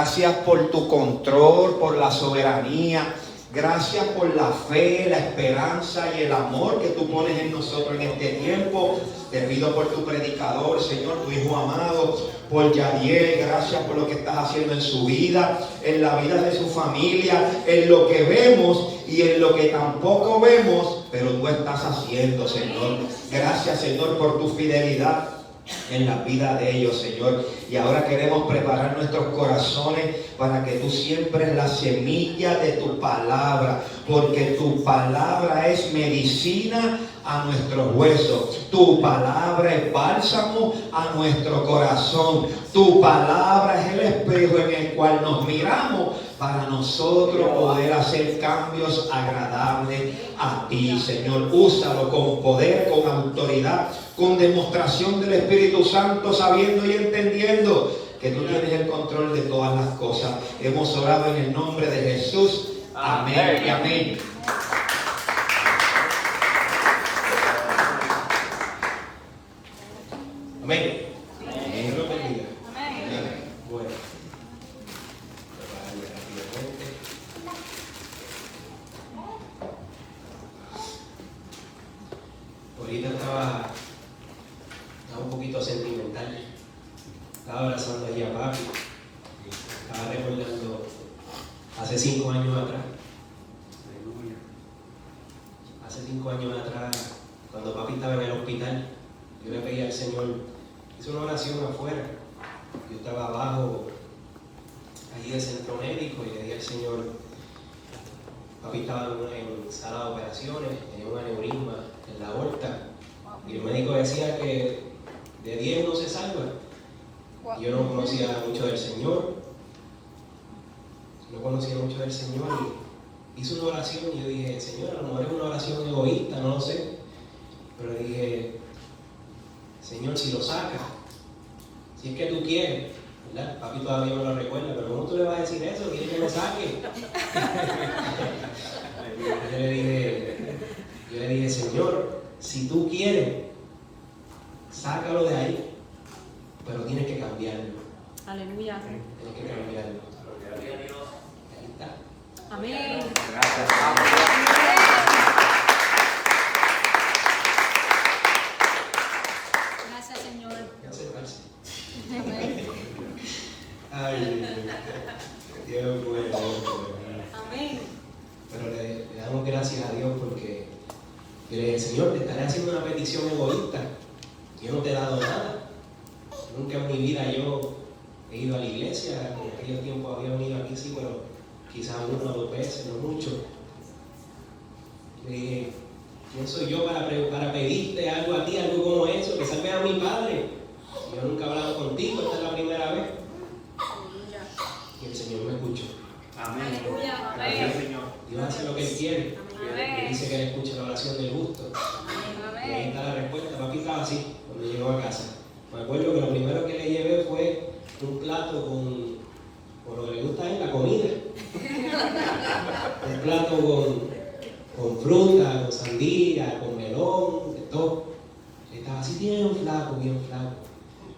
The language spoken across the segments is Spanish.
Gracias por tu control, por la soberanía. Gracias por la fe, la esperanza y el amor que tú pones en nosotros en este tiempo. Te pido por tu predicador, Señor, tu hijo amado, por Yadiel. Gracias por lo que estás haciendo en su vida, en la vida de su familia, en lo que vemos y en lo que tampoco vemos, pero tú estás haciendo, Señor. Gracias, Señor, por tu fidelidad en la vida de ellos, Señor. Y ahora queremos preparar nuestros corazones para que tú siembres la semilla de tu palabra, porque tu palabra es medicina a nuestros huesos. Tu palabra es bálsamo a nuestro corazón. Tu palabra es el espejo en el cual nos miramos para nosotros poder hacer cambios agradables a ti, Señor. Úsalo con poder, con autoridad, con demostración del Espíritu Santo, sabiendo y entendiendo que tú tienes el control de todas las cosas. Hemos orado en el nombre de Jesús. Amén y amén. Amén. Dios lo bendiga. Bueno. Ahorita estaba un poquito sentimental. Estaba abrazando allí a papi. Estaba recordando hace 5 años atrás. Hace 5 años atrás, cuando papi estaba en el hospital, yo le pedí al Señor, hice una oración afuera. Yo estaba abajo, allí del centro médico, y le dije al Señor, papi estaba en sala de operaciones, tenía un aneurisma en la aorta, y el médico decía que de 10 no se salva. Y yo no conocía mucho del Señor, y hice una oración y yo dije, Señor, a lo mejor es una oración egoísta, no lo sé, pero le dije, Señor, si lo sacas, si es que tú quieres, ¿verdad? Papi todavía no lo recuerda, pero ¿cómo tú le vas a decir eso? ¿Quieres que lo saque? Yo le dije, Señor, si tú quieres, sácalo de ahí, pero tienes que cambiarlo. Aleluya. Tienes que cambiarlo. Ahí está. Amén. Gracias. Gracias, Señor. Acercarse. Amén. Ay, Dios bueno. Amén. Pero le damos gracias a Dios porque yo le dije, Señor, te estaré haciendo una petición egoísta. Yo no te he dado nada. Nunca en mi vida yo he ido a la iglesia. En aquellos tiempos había venido aquí, sí, pero quizás 1 o 2 veces, no mucho. Le dije, ¿quién soy yo para pedirte algo a ti, algo como eso? Que salves a mi padre. Yo nunca he hablado contigo, esta es la primera vez. Y el Señor me escuchó. Amén. Aleluya. Gracias, Señor. Dios hace lo que Él quiere. Amén. Él dice que Él escucha la oración del justo. Y ahí está la respuesta. Papi estaba así cuando llegó a casa. Me acuerdo que lo primero que le llevé fue un plato con lo que le gusta a él, la comida. Un plato con fruta, con sandía, con melón, de todo. Él estaba así bien flaco, bien flaco.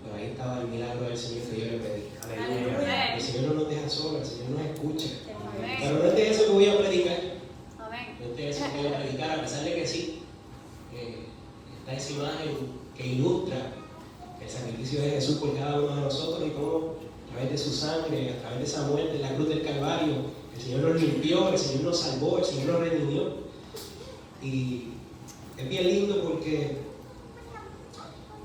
Pero ahí estaba el milagro del Señor que yo le pedí. Aleluya. El Señor no nos deja solos, el Señor nos escucha. Amén. Pero no es de eso que voy a predicar. Amén. No es de eso que voy a predicar, a pesar de que sí. Está esa imagen que ilustra el sacrificio de Jesús por cada uno de nosotros y cómo a través de su sangre, a través de esa muerte en la cruz del Calvario, el Señor nos limpió, el Señor nos salvó, el Señor nos redimió. Y es bien lindo porque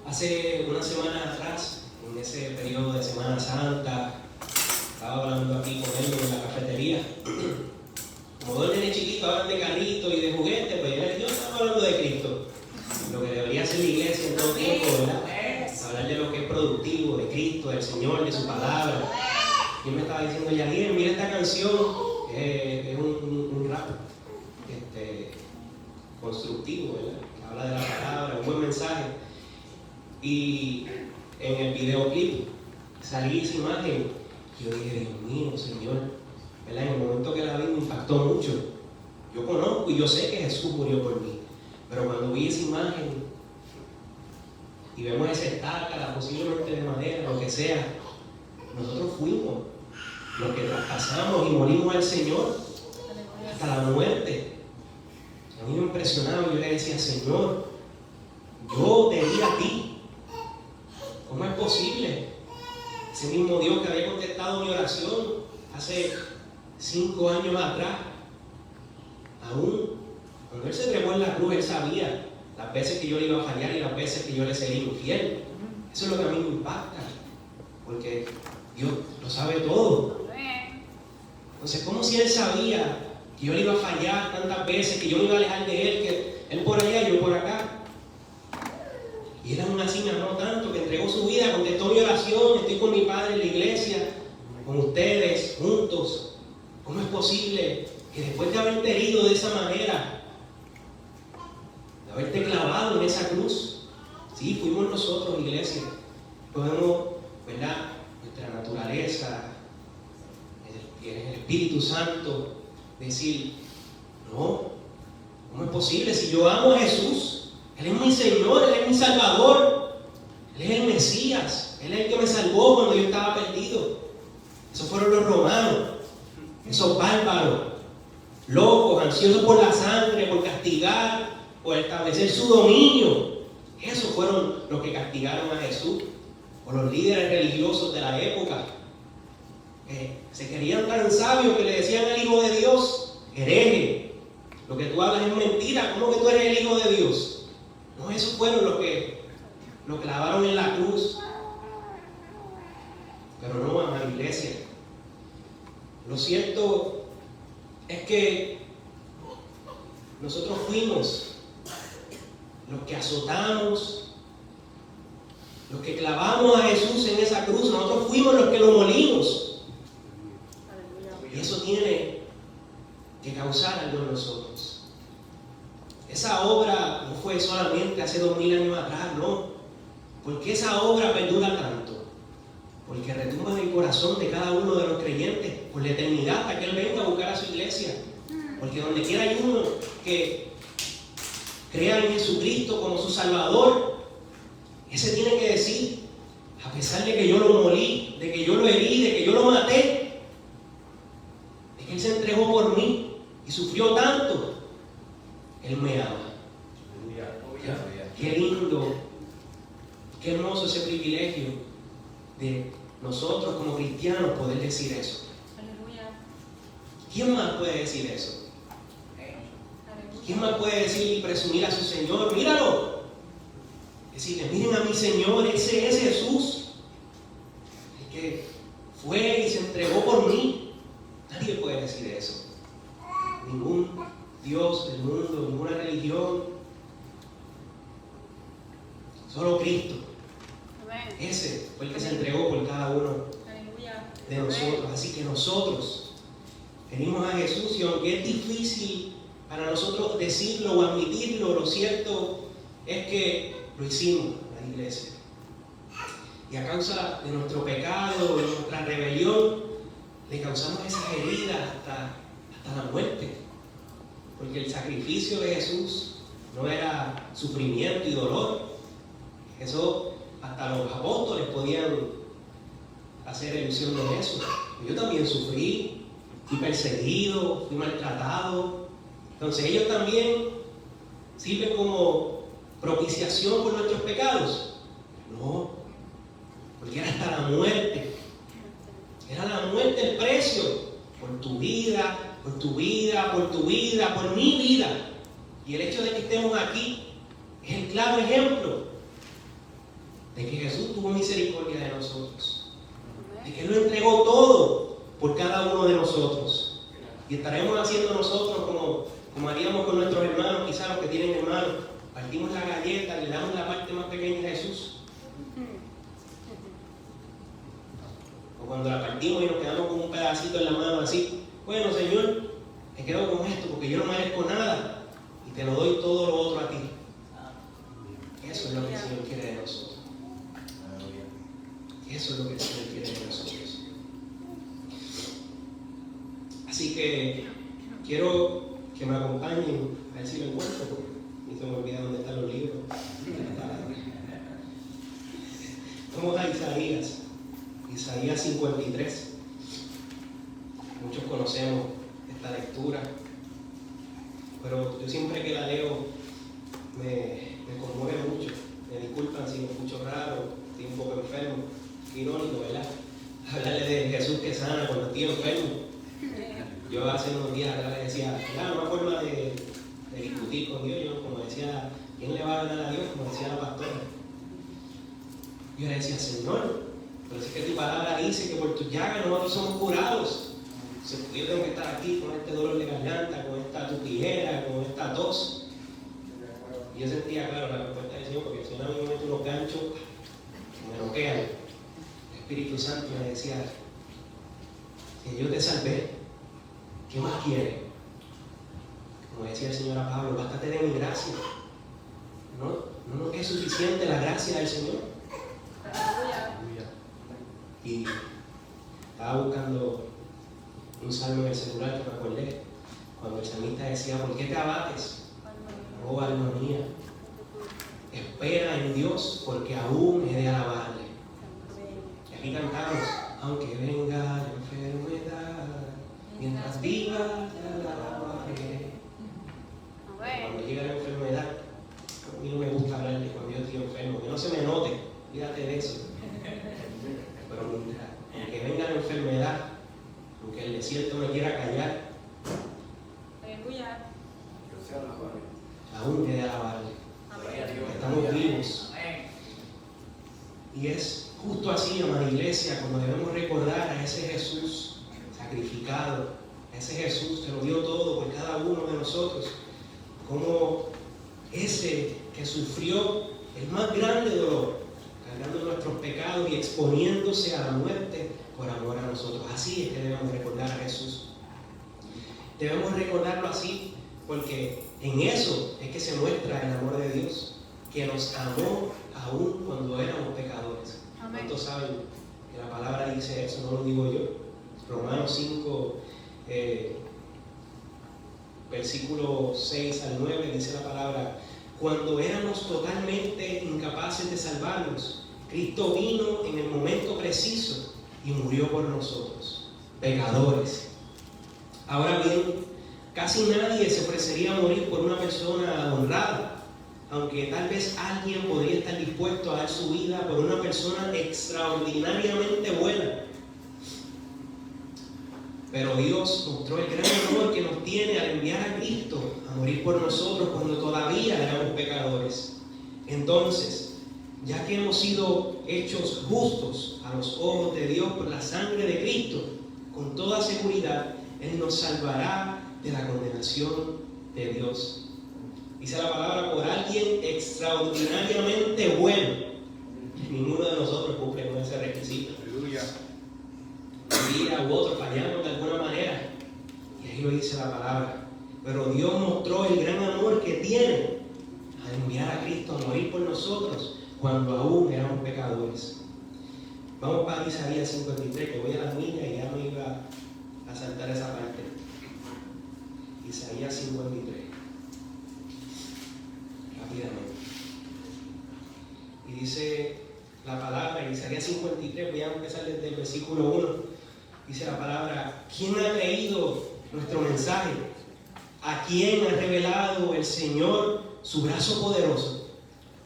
hace una semana atrás, en ese periodo de Semana Santa, estaba hablando aquí con ellos en la cafetería. Como 2 nenes chiquitos hablan de carritos y de juguetes, pues yo estaba hablando de Cristo. Lo que debería hacer la iglesia en todo tiempo, ¿verdad? Hablar de lo que es productivo, de Cristo, del Señor, de su palabra. Y me estaba diciendo, Yadiel, mira esta canción, es un rap constructivo, ¿verdad? Que habla de la palabra, un buen mensaje. Y en el videoclip salí esa imagen. Y yo dije, Dios mío, Señor, ¿verdad? En el momento que la vi me impactó mucho. Yo conozco y yo sé que Jesús murió por mí. Pero cuando vi esa imagen y vemos esa estaca, posiblemente de madera, lo que sea, nosotros fuimos los que traspasamos y morimos al Señor hasta la muerte. A mí me impresionaba, yo le decía, Señor, yo te di a ti. ¿Cómo es posible? Ese mismo Dios que había contestado mi oración hace 5 años atrás, aún cuando Él se entregó en la cruz, Él sabía las veces que yo le iba a fallar y las veces que yo le sería infiel. Eso es lo que a mí me impacta, porque Dios lo sabe todo. Entonces, ¿cómo si Él sabía que yo le iba a fallar tantas veces, que yo me iba a alejar de Él, que Él por allá y yo por acá? Y Él aún así me amó tanto que entregó su vida, contestó mi oración, estoy con mi Padre en la iglesia, con ustedes, juntos. ¿Cómo es posible que después de haberte herido de esa manera, de haberte clavado en esa cruz, sí, fuimos nosotros, iglesia, podemos, ¿verdad?, nuestra naturaleza, el Espíritu Santo, decir, no, ¿cómo es posible? Si yo amo a Jesús, Él es mi Señor, Él es mi Salvador, Él es el Mesías, Él es el que me salvó cuando yo estaba perdido. Esos fueron los romanos, esos bárbaros, locos, ansiosos por la sangre, por castigar, por establecer su dominio. Esos fueron los que castigaron a Jesús, o los líderes religiosos de la época. Se creían tan sabios que le decían al Hijo de Dios, hereje, lo que tú hablas es mentira, ¿cómo que tú eres el Hijo de Dios? No, esos fueron los que lo clavaron en la cruz. Pero no, amada iglesia. Lo cierto es que nosotros fuimos los que azotamos, los que clavamos a Jesús en esa cruz. Nosotros fuimos los que lo molimos. Y eso tiene que causar algo en nosotros. Esa obra no fue solamente hace 2000 años atrás, no. ¿Por qué esa obra perdura tanto? Porque retumba en el corazón de cada uno de los creyentes por la eternidad, hasta que Él venga a buscar a su iglesia. Porque donde quiera hay uno que crea en Jesucristo como su Salvador, ese tiene que decir, a pesar de que yo lo molí, de que yo lo herí, de que yo lo maté, de que Él se entregó por mí y sufrió tanto, Él me ama. Qué lindo, qué hermoso ese privilegio de nosotros como cristianos poder decir eso. ¿Quién más puede decir eso? ¿Quién más puede decir y presumir a su Señor? Míralo. Decirle, miren a mi Señor, ese es Jesús, el que fue y se entregó por mí. Nadie puede decir eso. Ningún Dios del mundo, ninguna religión. Solo Cristo. Ese fue el que se entregó por cada uno de nosotros. Así que nosotros venimos a Jesús y aunque es difícil para nosotros decirlo o admitirlo, lo cierto es que lo hicimos en la iglesia. Y a causa de nuestro pecado, de nuestra rebelión, le causamos esas heridas hasta la muerte. Porque el sacrificio de Jesús no era sufrimiento y dolor. Eso hasta los apóstoles podían hacer ilusión de eso. Yo también sufrí, fui perseguido, fui maltratado. Entonces ellos también sirven como propiciación por nuestros pecados. No, porque era hasta la muerte. Era la muerte el precio por tu vida, por tu vida, por tu vida, por mi vida. Y el hecho de que estemos aquí es el claro ejemplo de que Jesús tuvo misericordia de nosotros, de que Él lo entregó todo por cada uno de nosotros. Y estaremos haciendo nosotros como haríamos con nuestros hermanos, quizás los que tienen hermanos, partimos la galleta, le damos la parte más pequeña a Jesús. O cuando la partimos y nos quedamos con un pedacito en la mano así, bueno Señor, me quedo con esto porque yo no merezco nada y te lo doy todo lo otro a ti. Eso es lo que el Señor quiere de nosotros. Eso es lo que el Señor quiere de nosotros. Así que quiero que me acompañen, a ver si lo encuentro, porque ni se me olvida dónde están los libros. Vamos a Isaías 53. conocemos esta lectura, pero yo siempre que la leo me conmueve mucho. Me disculpan si me escucho raro, estoy un poco enfermo. Qué irónico, ¿verdad? Hablarle de Jesús que sana cuando estoy enfermo. Yo hace unos días atrás le decía, claro, una forma de discutir con Dios, yo como decía, ¿quién le va a ganar a Dios? Como decía la pastora. Yo le decía, Señor, pero si es que tu palabra dice que por tus llagas nosotros somos curados. Yo tengo que estar aquí con este dolor de garganta, con esta tutijera, con esta tos. Y yo sentía, claro, la respuesta del Señor, porque el Señor a mí me mete unos ganchos, me noquean. El Espíritu Santo me decía, que yo te salvé, ¿qué más quieres? Como decía el Señor a Pablo, bástate de mi gracia. No que es suficiente la gracia del Señor. Y estaba buscando un salmo en el celular que me acordé, cuando el salmista decía, ¿por qué te abates, oh alma mía? Espera en Dios, porque aún he de alabarle. Y aquí cantamos, aunque venga la enfermedad, mientras viva te alabaré. Cuando llega la enfermedad, a mí no me gusta hablar de cuando yo estoy enfermo, que no se me note, fíjate de eso. Pero mientras, aunque venga la enfermedad, aunque el desierto me quiera callar, aún he de alabarle. Estamos vivos. Y es justo así, amada iglesia, como debemos recordar a ese Jesús sacrificado, a ese Jesús que lo dio todo por cada uno de nosotros, como ese que sufrió el más grande dolor, cargando nuestros pecados y exponiéndose a la muerte por amor a nosotros. Así es que debemos recordar a Jesús. Debemos recordarlo así porque en eso es que se muestra el amor de Dios, que nos amó aún cuando éramos pecadores. ¿Cuántos saben que la palabra dice eso? No lo digo yo. Romanos 5, versículo 6 al 9 dice la palabra: cuando éramos totalmente incapaces de salvarnos, Cristo vino en el momento preciso y murió por nosotros, pecadores. Ahora bien, casi nadie se ofrecería a morir por una persona honrada, aunque tal vez alguien podría estar dispuesto a dar su vida por una persona extraordinariamente buena. Pero Dios mostró el gran amor que nos tiene al enviar a Cristo a morir por nosotros cuando todavía éramos pecadores. Entonces, ya que hemos sido hechos justos a los ojos de Dios por la sangre de Cristo, con toda seguridad Él nos salvará de la condenación de Dios. Dice la palabra, por alguien extraordinariamente bueno. Ninguno de nosotros cumple con ese requisito. Aleluya. Un día u otro fallamos de alguna manera. Y ahí lo dice la palabra. Pero Dios mostró el gran amor que tiene al enviar a Cristo a morir por nosotros cuando aún éramos pecadores. Vamos para Isaías 53, que voy a las millas y ya me iba a saltar esa parte. Isaías 53. Rápidamente. Y dice la palabra en Isaías 53, voy a empezar desde el versículo 1. Dice la palabra: ¿quién ha creído nuestro mensaje? ¿A quién ha revelado el Señor su brazo poderoso?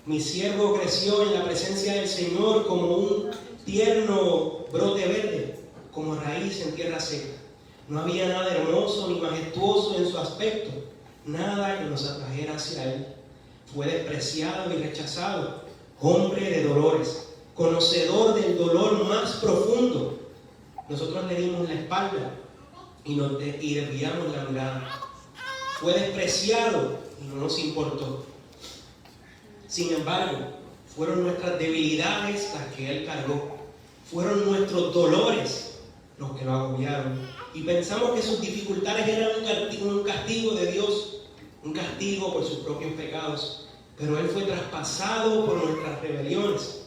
Mi siervo creció en la presencia del Señor como un tierno brote verde, como raíz en tierra seca. No había nada hermoso ni majestuoso en su aspecto, nada que nos atrajera hacia Él. Fue despreciado y rechazado, hombre de dolores, conocedor del dolor más profundo. Nosotros le dimos la espalda y desviamos la mirada. Fue despreciado y no nos importó. Sin embargo, fueron nuestras debilidades las que Él cargó. Fueron nuestros dolores los que lo agobiaron. Y pensamos que sus dificultades eran un castigo de Dios, un castigo por sus propios pecados. Pero Él fue traspasado por nuestras rebeliones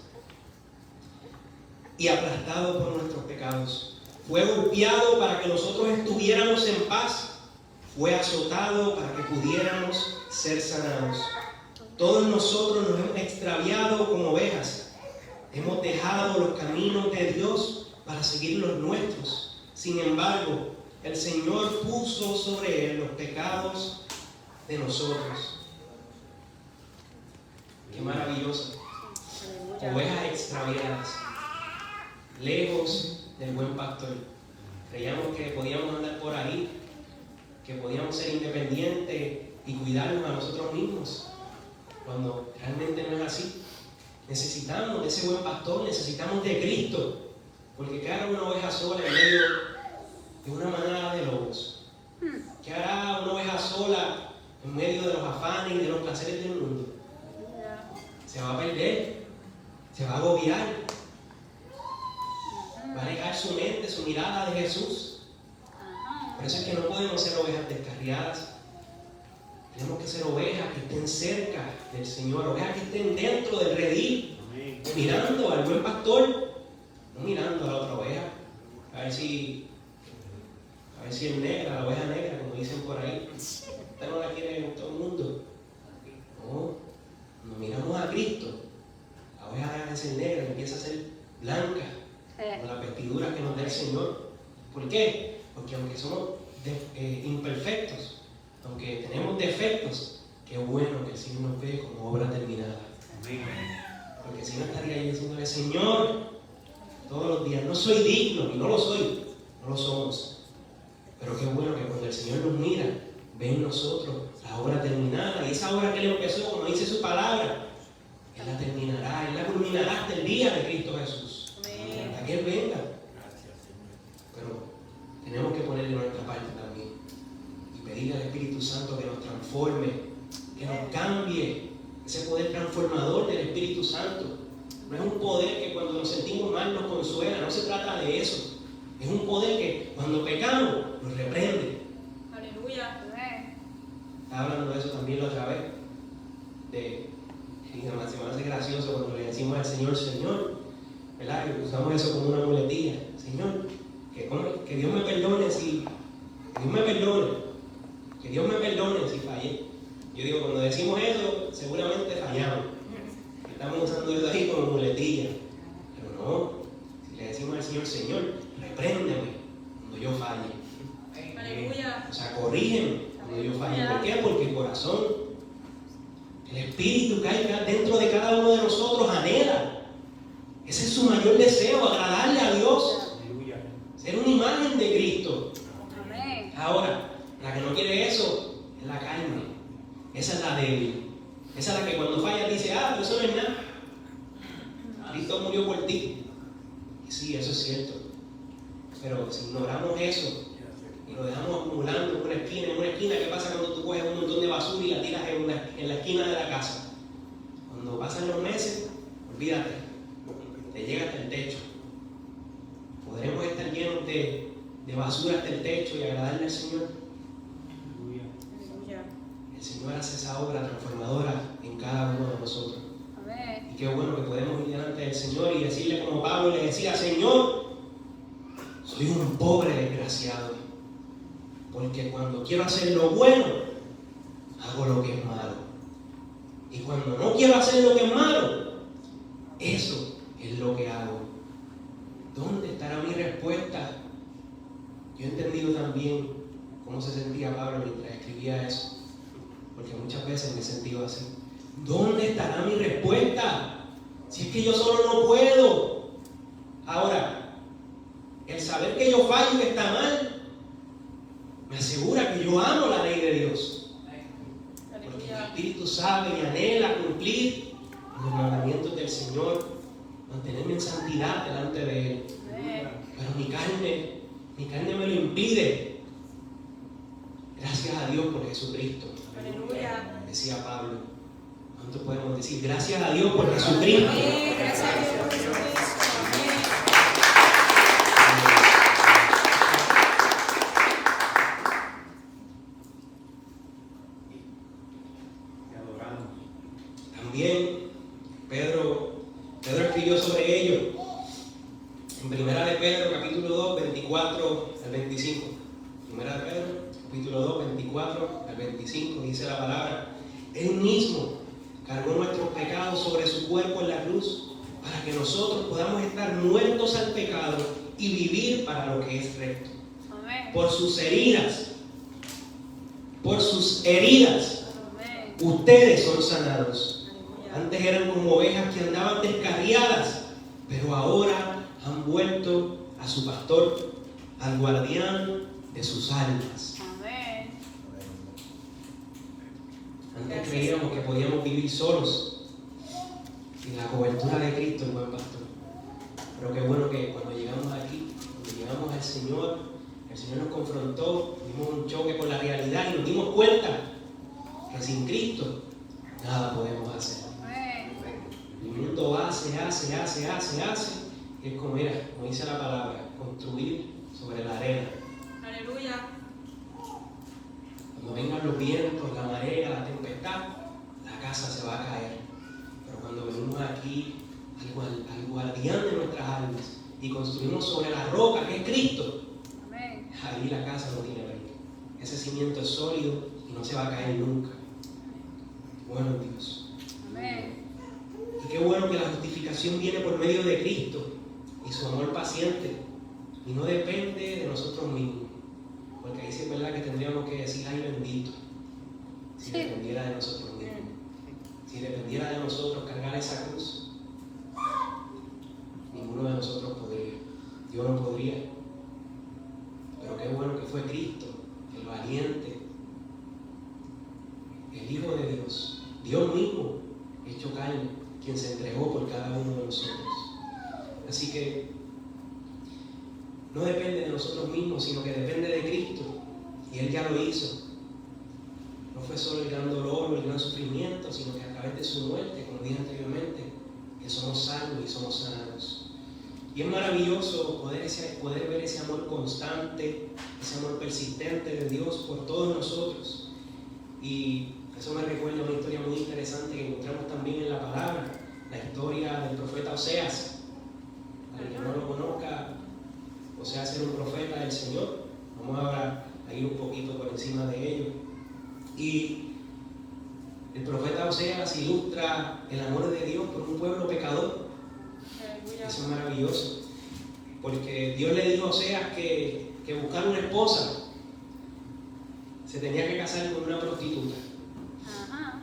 y aplastado por nuestros pecados. Fue golpeado para que nosotros estuviéramos en paz. Fue azotado para que pudiéramos ser sanados. Todos nosotros nos hemos extraviado como ovejas. Hemos dejado los caminos de Dios para seguir los nuestros. Sin embargo, el Señor puso sobre Él los pecados de nosotros. Qué maravilloso. Ovejas extraviadas, lejos del buen pastor. Creíamos que podíamos andar por ahí, que podíamos ser independientes y cuidarnos a nosotros mismos, cuando realmente no es así. Necesitamos de ese buen pastor, necesitamos de Cristo, porque ¿qué hará una oveja sola en medio de una manada de lobos? ¿Qué hará una oveja sola en medio de los afanes y de los placeres del mundo? Se va a perder, se va a agobiar, va a alejar su mente, su mirada de Jesús. Por eso es que no podemos ser ovejas descarriadas. Tenemos que ser ovejas que estén cerca del Señor, ovejas que estén dentro del redil, mirando al buen pastor, no mirando a la otra oveja, a ver si es negra, la oveja negra, como dicen por ahí. Esta no la quiere todo el mundo. No, cuando miramos a Cristo, la oveja deja de ser negra y empieza a ser blanca, con las vestiduras que nos da el Señor. ¿Por qué? Porque aunque somos imperfectos, aunque tenemos defectos, qué bueno que el Señor nos ve como obra terminada. Porque si no estaría ahí diciéndole: Señor, todos los días, no soy digno, y no lo soy, no lo somos. Pero qué bueno que cuando el Señor nos mira, ve en nosotros la obra terminada, y esa obra que Él empezó, como dice su palabra, Él la terminará, Él la culminará hasta el día de Cristo Jesús, hasta que Él venga. Pero tenemos que ponerle nuestra parte también y pedirle al Espíritu Santo que nos transforme, que nos cambie. Ese poder transformador del Espíritu Santo no es un poder que cuando nos sentimos mal nos consuela, no se trata de eso. Es un poder que cuando pecamos nos reprende. Aleluya. Estaba hablando de eso también la otra vez. Y se me hace gracioso cuando le decimos al Señor, Señor, ¿verdad? Y usamos eso como una muletilla. Señor, que Dios me perdone que Dios me perdone si fallé. Yo digo, cuando decimos eso, seguramente fallamos. Estamos usando eso ahí como muletilla. Pero no, si le decimos al Señor, Señor, repréndeme cuando yo falle. Aleluya. O sea, corrígeme cuando yo falle. ¿Por qué? Porque el corazón, el Espíritu que hay dentro de cada uno de nosotros anhela. Ese es su mayor deseo, agradarle a Dios. Ser una imagen de Cristo. Ahora, la que no quiere eso es la carne. Esa es la débil. Esa es la que cuando falla dice: pero eso no es nada. Cristo murió por ti. Y sí, eso es cierto. Pero si ignoramos eso y lo dejamos acumulando en una esquina, ¿qué pasa cuando tú coges un montón de basura y la tiras en la esquina de la casa? Cuando pasan los meses, olvídate, te llega hasta el techo. ¿Podremos estar llenos de basura hasta el techo y agradarle al Señor? El Señor hace esa obra transformadora en cada uno de nosotros. Y qué bueno que podemos ir delante del Señor y decirle como Pablo le decía: Señor, soy un pobre desgraciado, porque cuando quiero hacer lo bueno, hago lo que es malo. Y cuando no quiero hacer lo que es malo, eso es lo que hago. ¿Dónde estará mi respuesta? Yo he entendido también cómo se sentía Pablo mientras escribía eso, porque muchas veces me he sentido así. ¿Dónde estará mi respuesta? Si es que yo solo no puedo. Ahora, el saber que yo fallo y que está mal, me asegura que yo amo la ley de Dios. Porque el Espíritu sabe y anhela cumplir los mandamientos del Señor, mantenerme en santidad delante de Él. Pero mi carne me lo impide. Gracias a Dios por Jesucristo. Aleluya. Decía Pablo. ¿Cuánto podemos decir? Gracias a Dios por Jesucristo. Gracias a Dios por Jesucristo. También Pedro escribió sobre ello en Primera de Pedro, capítulo 2, 24 al 25. Primera de Pedro, capítulo 2, 24 al 25, dice la palabra: Él mismo cargó nuestros pecados sobre su cuerpo en la cruz, para que nosotros podamos estar muertos al pecado y vivir para lo que es recto. por sus heridas, ustedes son sanados. Antes eran como ovejas que andaban descarriadas, pero ahora han vuelto a su pastor, al guardián de sus almas. Amén. Antes creíamos que podíamos vivir solos, sin la cobertura de Cristo, el buen pastor. Pero qué bueno que cuando llegamos aquí, cuando llegamos al Señor, el Señor nos confrontó, tuvimos un choque con la realidad y nos dimos cuenta que sin Cristo nada podemos hacer. El mundo hace, y es como, mira, como dice la palabra, construir sobre la arena. Aleluya. Cuando vengan los vientos, la marea, la tempestad, la casa se va a caer. Pero cuando venimos aquí al guardián de nuestras almas y construimos sobre la roca que es Cristo, Amén. ahí la casa no tiene break. Ese cimiento es sólido y no se va a caer nunca. Bueno, Dios. Amén. Y qué bueno que la justificación viene por medio de Cristo y su amor paciente y no depende de nosotros mismos. Porque ahí sí es verdad que tendríamos que decir, ay bendito, si dependiera de nosotros mismos. Si dependiera de nosotros cargar esa cruz, ninguno de nosotros podría. Yo no podría. Pero qué bueno que fue Cristo, el valiente, el Hijo de Dios, Dios mismo, hecho carne, quien se entregó por cada uno de nosotros. Así que no depende de nosotros mismos, sino que depende de Cristo. Y Él ya lo hizo. No fue solo el gran dolor o el gran sufrimiento, sino que a través de su muerte, como dije anteriormente, que somos salvos y somos sanados. Y es maravilloso poder ver ese amor constante, ese amor persistente de Dios por todos nosotros. Y eso me recuerda una historia muy interesante que encontramos también en la palabra, la historia del profeta Oseas. Para el que no lo conozca, Oseas era un profeta del Señor. Vamos ahora a ir un poquito por encima de ello. Y el profeta Oseas ilustra el amor de Dios por un pueblo pecador. Eso es maravilloso, porque Dios le dijo a Oseas que buscar una esposa se tenía que casar con una prostituta. Ajá.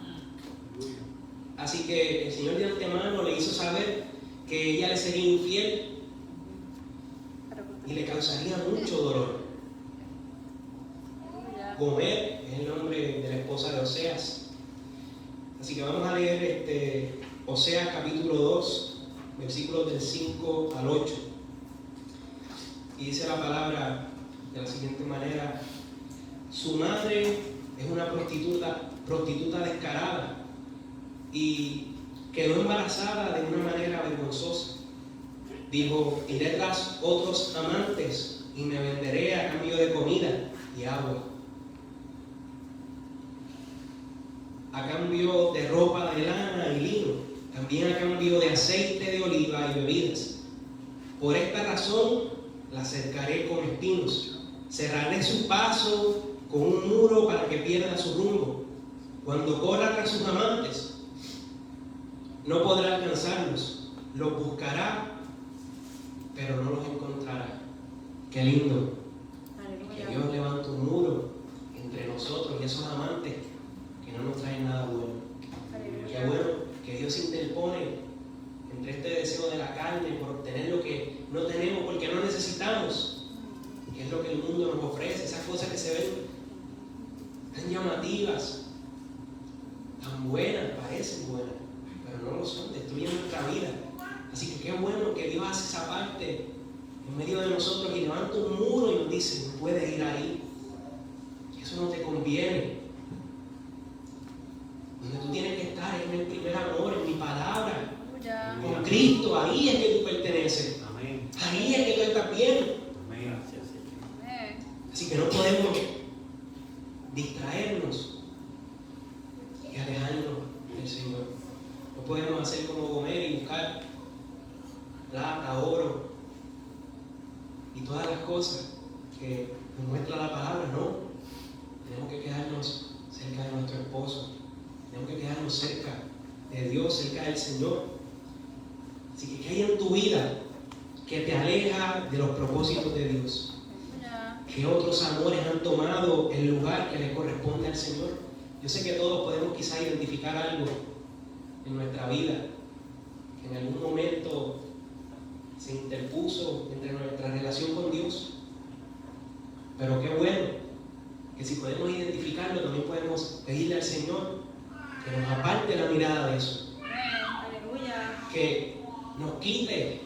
Así que el Señor de antemano le hizo saber que ella le sería infiel y le causaría mucho dolor. Gomer es el nombre de la esposa de Oseas. Así que vamos a leer Oseas capítulo 2, versículos del 5 al 8. Y dice la palabra de la siguiente manera: su madre es una prostituta descarada y quedó embarazada de una manera vergonzosa. Dijo, iré tras otros amantes y me venderé a cambio de comida y agua, a cambio de ropa de lana y lino, también a cambio de aceite de oliva y bebidas. Por esta razón la cercaré con espinos, cerraré su paso con un muro para que pierda su rumbo. Cuando corra tras sus amantes, no podrá alcanzarlos, los buscará, pero no los encontrará. Qué lindo. Aleluya. Que Dios levanta un muro entre nosotros y esos amantes que no nos traen nada bueno. Aleluya. Qué bueno que Dios se interpone entre este deseo de la carne por obtener lo que no tenemos porque no necesitamos, que es lo que el mundo nos ofrece, esas cosas que se ven tan llamativas, tan buenas, parecen buenas, pero no lo son, destruyen nuestra vida. Así que qué bueno que Dios hace esa parte en medio de nosotros y levanta un muro y nos dice, no puedes ir ahí, eso no te conviene. Donde tú tienes que estar es en el primer amor, en mi palabra, con Cristo, ahí es que tú perteneces. Amén. Ahí es que tú estás bien. Amén. Gracias, Señor. Amén. Así que no podemos distraernos y alejarnos del Señor. No podemos hacer como Gomer y buscar plata, oro y todas las cosas que nos muestra la palabra. No, tenemos que quedarnos cerca de nuestro esposo, tenemos que quedarnos cerca de Dios, cerca del Señor. Así que ¿qué hay en tu vida que te aleja de los propósitos de Dios? ¿Qué otros amores han tomado el lugar que le corresponde al Señor? Yo sé que todos podemos quizás identificar algo en nuestra vida que en algún momento se interpuso entre nuestra relación con Dios. Pero qué bueno que si podemos identificarlo, también podemos pedirle al Señor que nos aparte la mirada de eso, Aleluya. que nos quite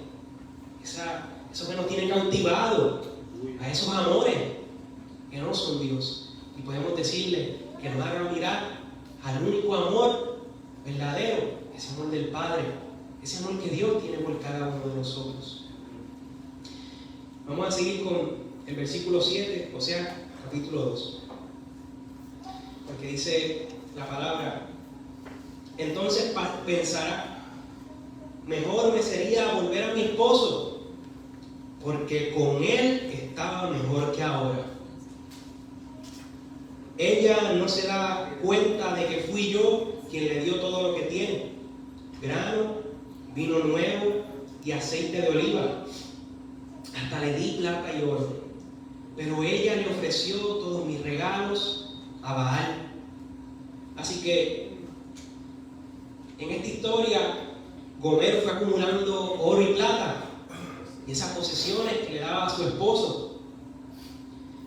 eso que nos tiene cautivado a esos amores que no son Dios, y podemos decirle que nos haga mirar al único amor verdadero, ese amor del Padre, ese amor que Dios tiene por cada uno de nosotros. Vamos a seguir con el versículo 7, o sea, capítulo 2, porque dice la palabra: entonces pensará, mejor me sería volver a mi esposo, porque con él estaba mejor que ahora. Ella no se da cuenta de que fui yo quien le dio todo lo que tiene: grano, vino nuevo y aceite de oliva. Hasta le di plata y oro. Pero ella le ofreció todos mis regalos a Baal. Así que en esta historia Gomer fue acumulando oro y plata y esas posesiones que le daba a su esposo.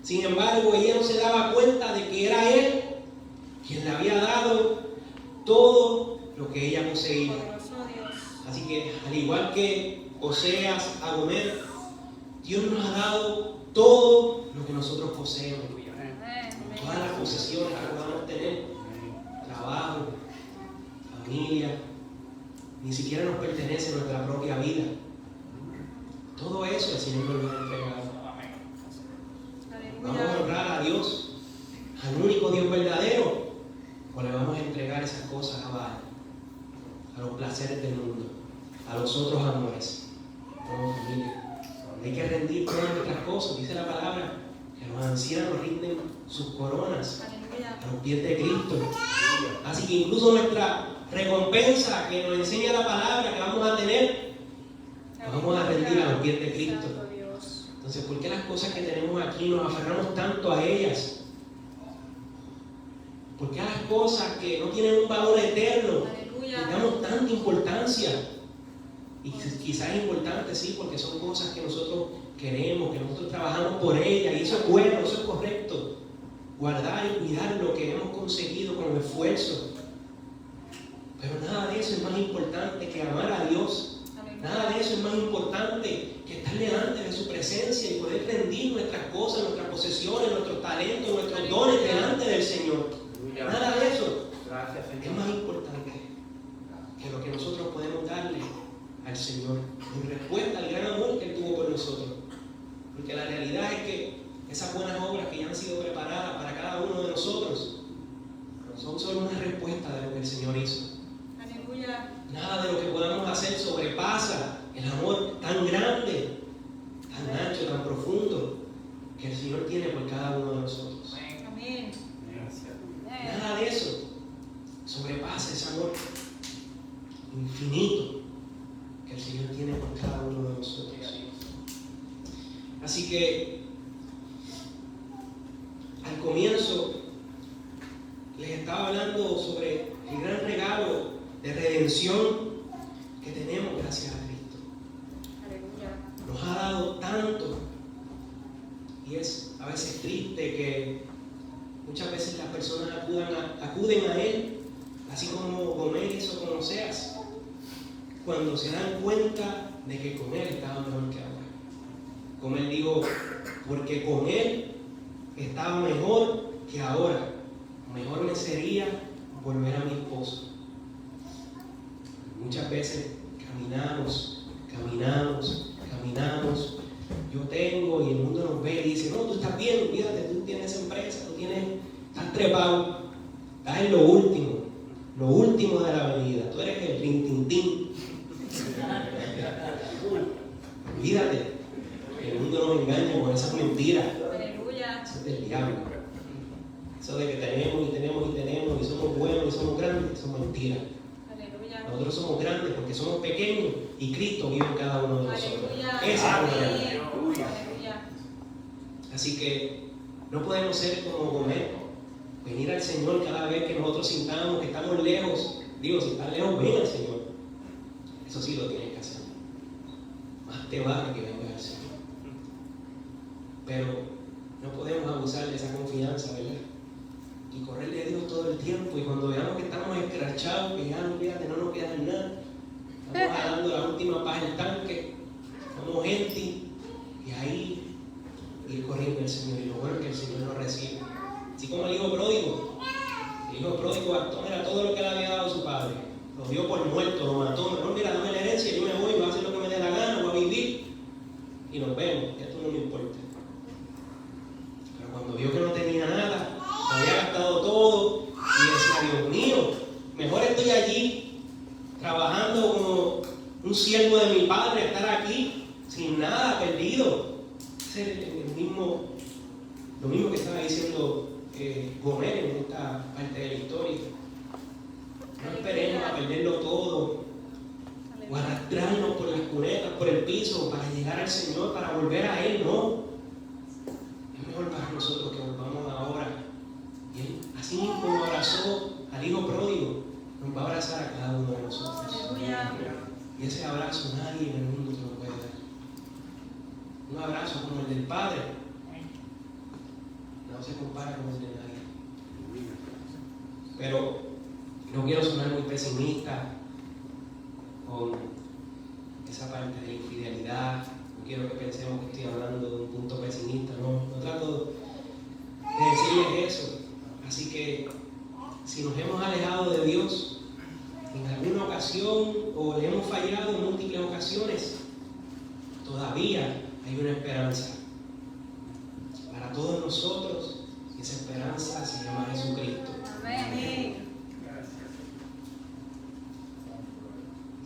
Sin embargo, ella no se daba cuenta de que era él quien le había dado todo lo que ella poseía. Poderoso Dios. Así que, al igual que Oseas a Gomer, Dios nos ha dado todo lo que nosotros poseemos. Todas las posesiones que podamos tener: trabajo, familia, ni siquiera nos pertenece nuestra propia vida. Todo eso el Señor nos lo ha entregado. ¿Vamos a honrar a Dios, al único Dios verdadero, o le vamos a entregar esas cosas a Baal, a los placeres del mundo, a los otros amores? No, familia. Hay que rendir todas nuestras cosas. Dice la palabra que los ancianos rinden sus coronas a los pies de Cristo. Así que incluso nuestra recompensa que nos enseña la palabra que vamos a tener, la vamos a rendir a los pies de Cristo. Entonces, ¿por qué las cosas que tenemos aquí nos aferramos tanto a ellas? ¿Por qué a las cosas que no tienen un valor eterno le damos tanta importancia? Y quizás es importante, sí, porque son cosas que nosotros queremos, que nosotros trabajamos por ellas, y eso es bueno, eso es correcto. Guardar y cuidar lo que hemos conseguido con esfuerzo. Pero nada de eso es más importante que amar a Dios. Nada de eso es más importante que estar delante de su presencia y poder rendir nuestras cosas, nuestras posesiones, nuestros talentos, nuestros dones delante del Señor. Nada de eso es más importante que lo que nosotros podemos darle al Señor en respuesta al gran amor que Él tuvo por nosotros. Porque la realidad es que esas buenas obras que ya han sido preparadas para cada uno de nosotros son solo una respuesta de lo que el Señor hizo. Nada de lo que podamos hacer sobrepasa el amor tan grande, tan ancho, tan profundo que el Señor tiene por cada uno de nosotros. Amén. Nada de eso sobrepasa ese amor infinito que el Señor tiene por cada uno de nosotros. Así que al comienzo les estaba hablando sobre el gran regalo de redención que tenemos gracias a Cristo. Nos ha dado tanto, y es a veces triste que muchas veces las personas acuden a Él, así como Gomer hizo con Oseas, cuando se dan cuenta de que con Él estaba mejor que ahora. Gomer dijo: porque con Él estaba mejor que ahora, mejor me sería volver a mi esposo. Muchas veces caminamos. Yo tengo, y el mundo nos ve y dice: no, tú estás bien, fíjate, tú tienes empresa, estás trepado, estás en lo último de la avenida, tú eres el rintintín. Fíjate, el mundo nos engaña con esas mentiras. Eso es del diablo. Eso de que tenemos y somos buenos y somos grandes, son mentiras. Nosotros somos grandes porque somos pequeños y Cristo vive en cada uno de nosotros. Esa es la realidad. Así que no podemos ser como Gomer, venir al Señor cada vez que nosotros sintamos que estamos lejos. Digo, si estás lejos, ven al Señor. Eso sí lo tienes que hacer. Más te vale que vengas al Señor. Pero no podemos abusar de esa confianza, ¿verdad? Y correrle a Dios todo el tiempo. Y cuando veamos que estamos escrachados, que ya no nos queda nada, estamos jalando la última paja del tanque, estamos empty, y ahí ir corriendo al Señor. Y lo bueno es que el Señor nos recibe. Así como el hijo pródigo. El hijo pródigo gastó todo lo que le había dado su padre. Lo dio por muerto, lo mató. No, mira, dame la herencia, yo me voy, voy a hacer lo que me dé la gana, voy a vivir. Y nos vemos, esto no me importa. Pero cuando vio que no tenía nada, lo había gastado todo, y decía, Dios mío, mejor estoy allí, trabajando como un siervo de mi padre, estar aquí, sin nada, perdido. Ese es lo mismo que estaba diciendo Gomer en esta parte de la historia. No esperemos a perderlo todo o arrastrarnos por las cunetas, por el piso para llegar al Señor, para volver a Él. No, es mejor para nosotros que volvamos ahora. Y Él, así mismo como abrazó al hijo pródigo, nos va a abrazar a cada uno de nosotros. Aleluya. Y ese abrazo nadie en el mundo te lo puede dar. Un abrazo como el del Padre no se compara con el de nadie. Pero no quiero sonar muy pesimista con esa parte de la infidelidad. No quiero que pensemos que estoy hablando de un punto pesimista. No trato de decirles eso. Así que si nos hemos alejado de Dios en alguna ocasión o le hemos fallado en múltiples ocasiones, todavía hay una esperanza para todos nosotros, y esa esperanza se llama Jesucristo. Amén.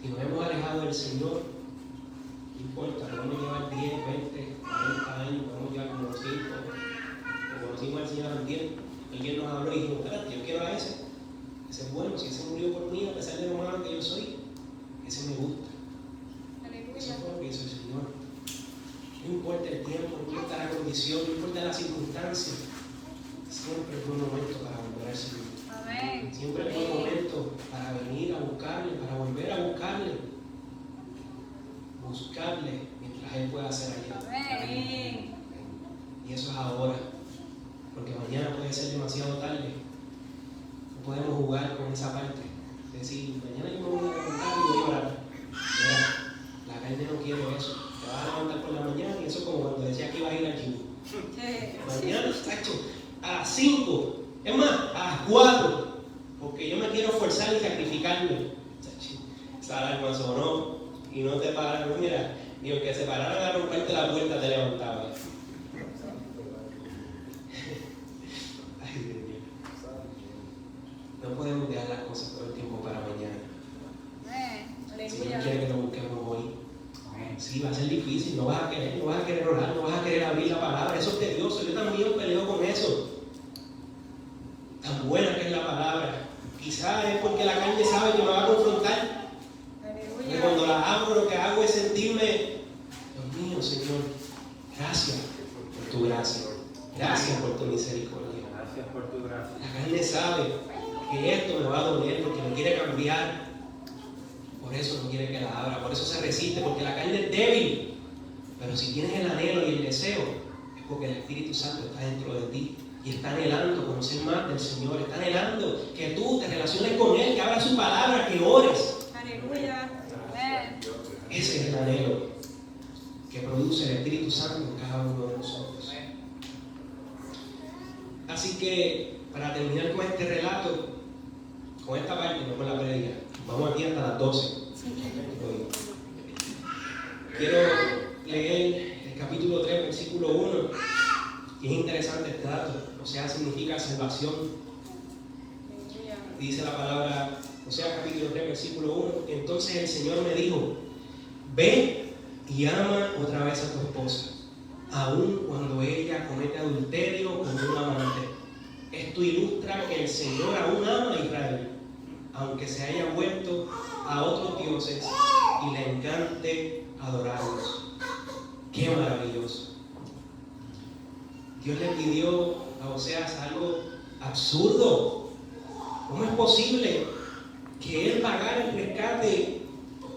Si nos hemos alejado del Señor, no importa, podemos llevar 10, 20, 40 años, podemos llevar como 5, o conocimos al Señor antier, alguien nos habló y dijo, espérate, yo quiero a ese es bueno, si ese murió por mí, a pesar de lo malo que yo soy, ese me gusta. Eso es lo que hizo el Señor. No importa el tiempo, no importa la condición, no importa la circunstancia, siempre es buen momento para volver al Señor. Amén. Siempre es buen momento para venir a buscarle, para volver a buscarle. Buscarle mientras Él pueda hacer allá. Amén. Y eso es ahora, porque mañana puede ser demasiado tarde. No podemos jugar con esa parte. Decir, mañana yo me voy a levantar y voy a orar. Mira, la carne no quiere eso. Te vas a levantar por la mañana y eso es como cuando decía que iba a ir al gym. Mañana, tacho, a las 5, es más, a las 4, porque yo me quiero forzar y sacrificarme. Esa alarma sonó y no te pararon. Mira, ni aunque se pararan a romperte la puerta te levantaba. Ay, Dios mío. No podemos dejar las cosas todo el tiempo para mañana. Si Dios quiere que lo busquemos hoy. Sí, va a ser difícil, no vas a querer orar, no vas a querer abrir la palabra, eso es tedioso, yo también peleo con eso. Tan buena que es la palabra, quizás es porque la carne sabe que me va a confrontar. Y cuando la abro lo que hago es sentirme, Dios mío, Señor, gracias por tu gracia, gracias por tu misericordia. Gracias por tu gracia. La carne sabe que esto me va a doler porque me quiere cambiar. Por eso no quiere que la abra, por eso se resiste, porque la carne es débil. Pero si tienes el anhelo y el deseo, es porque el Espíritu Santo está dentro de ti y está anhelando conocer más del Señor, está anhelando que tú te relaciones con Él, que abras su palabra, que ores. Aleluya. Amén. Ese es el anhelo que produce el Espíritu Santo en cada uno de nosotros. Así que, para terminar con este relato, con esta parte, no con la prédica, vamos aquí hasta las 12. Quiero leer el capítulo 3, versículo 1, y es interesante este dato. O sea, significa salvación. Dice la palabra, o sea, capítulo 3, versículo 1. Entonces el Señor me dijo, ve y ama otra vez a tu esposa, aun cuando ella comete adulterio con un amante. Esto ilustra que el Señor aún ama a Israel, aunque se haya vuelto a otros dioses y le encante adorarlos. ¡Qué maravilloso! Dios le pidió a Oseas algo absurdo. ¿Cómo es posible que él pagara el rescate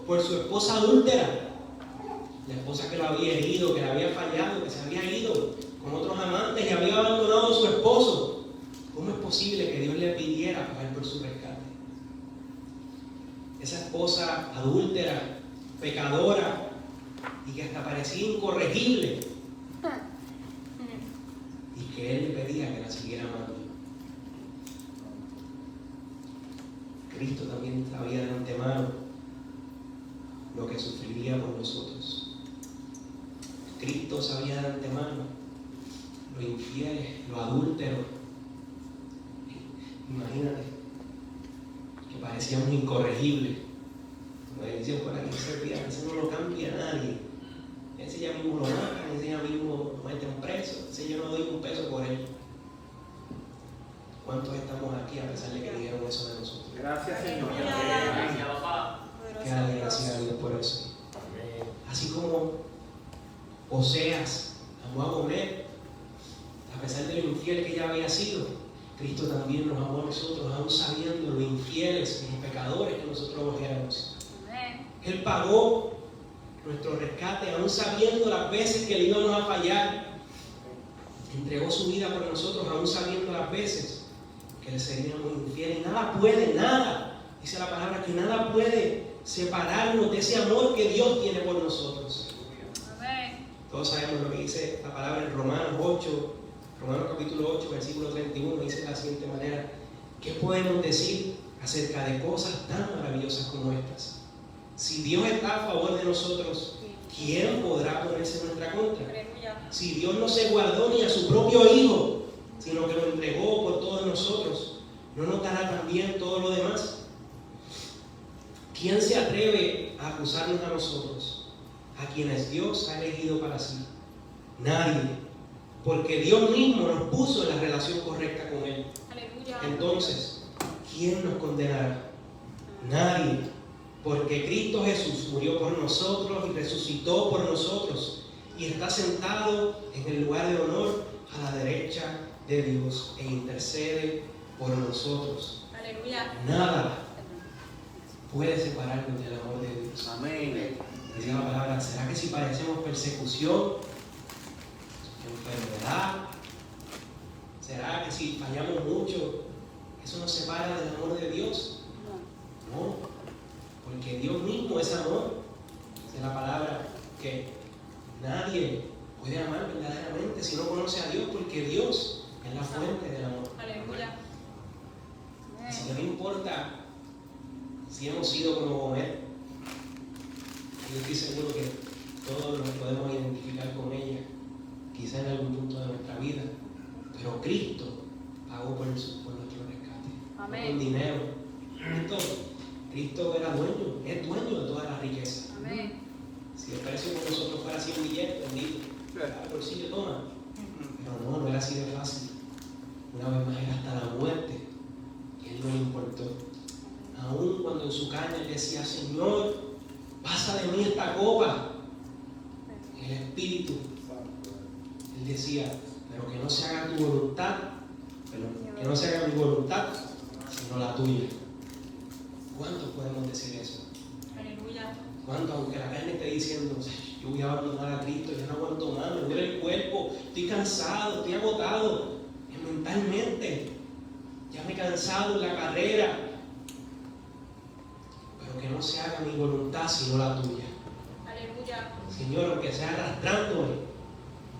por su esposa adúltera? La esposa que lo había herido, que le había fallado, que se había ido con otros amantes y había abandonado a su esposo. ¿Cómo es posible que Dios le pidiera pagar por su rescate? Esa esposa adúltera, pecadora y que hasta parecía incorregible, y que él le pedía que la siguiera amando. Cristo también sabía de antemano lo que sufriría por nosotros. Cristo sabía de antemano lo infieles, lo adúlteros. Imagínate que parecíamos incorregibles. Como decían por aquí, ese no lo cambia a nadie. Ese ya mismo lo matan, ese ya mismo lo meten preso, ese yo no doy un peso por él. ¿Cuántos estamos aquí a pesar de que dijeron eso de nosotros? Gracias, Señor. Gracias, papá. Que darle gracias a Dios por eso. Así como Oseas amó a Gomer, a pesar de lo infiel que ella había sido, Cristo también nos amó a nosotros, aún sabiendo lo infieles y pecadores que nosotros éramos. amén, Él pagó nuestro rescate, aún sabiendo las veces que le íbamos a fallar. Entregó su vida por nosotros, aún sabiendo las veces que le seríamos infieles. Nada, dice la palabra, que nada puede separarnos de ese amor que Dios tiene por nosotros. amén, Todos sabemos lo que dice la palabra en Romanos capítulo 8, versículo 31, dice de la siguiente manera: ¿qué podemos decir acerca de cosas tan maravillosas como estas? Si Dios está a favor de nosotros, ¿quién podrá ponerse en nuestra contra? aleluya, Si Dios no se guardó ni a su propio Hijo, sino que lo entregó por todos nosotros, ¿no nos dará también todo lo demás? ¿Quién se atreve a acusarnos a nosotros, a quienes Dios ha elegido para sí? Nadie, porque Dios mismo nos puso en la relación correcta con Él. aleluya, Entonces, ¿quién nos condenará? Nadie, porque Cristo Jesús murió por nosotros y resucitó por nosotros y está sentado en el lugar de honor a la derecha de Dios e intercede por nosotros. aleluya, Nada puede separarnos del amor de Dios. Amén. Dice la palabra: ¿será que si padecemos persecución, enfermedad? ¿Será que si fallamos mucho, eso nos separa del amor de Dios? No, porque Dios mismo es amor. Dice la palabra que nadie puede amar verdaderamente si no conoce a Dios, porque Dios es la fuente del amor. aleluya, Así que no importa si hemos sido como Gomer, yo estoy seguro que todos nos podemos identificar con ella, quizá en algún punto de nuestra vida, pero Cristo pagó por nuestro rescate, amén, no con dinero. Cristo era dueño, es dueño de toda la riqueza. amén, Si el precio por nosotros fuera 100 billetes, bendito, al bolsillo toma. Pero no era así de fácil. Una vez más era hasta la muerte, que Él no le importó. Aún cuando en su carne Él decía: Señor, pasa de mí esta copa. El Espíritu, Él decía: pero que no se haga tu voluntad, que no se haga mi voluntad, sino la tuya. ¿Cuántos podemos decir eso? aleluya, ¿Cuántos, aunque la carne esté diciendo: yo voy a abandonar a Cristo, yo no aguanto más, me duele el cuerpo, estoy cansado, estoy agotado mentalmente, ya me he cansado en la carrera, pero que no se haga mi voluntad sino la tuya? aleluya, Señor, aunque sea arrastrándome,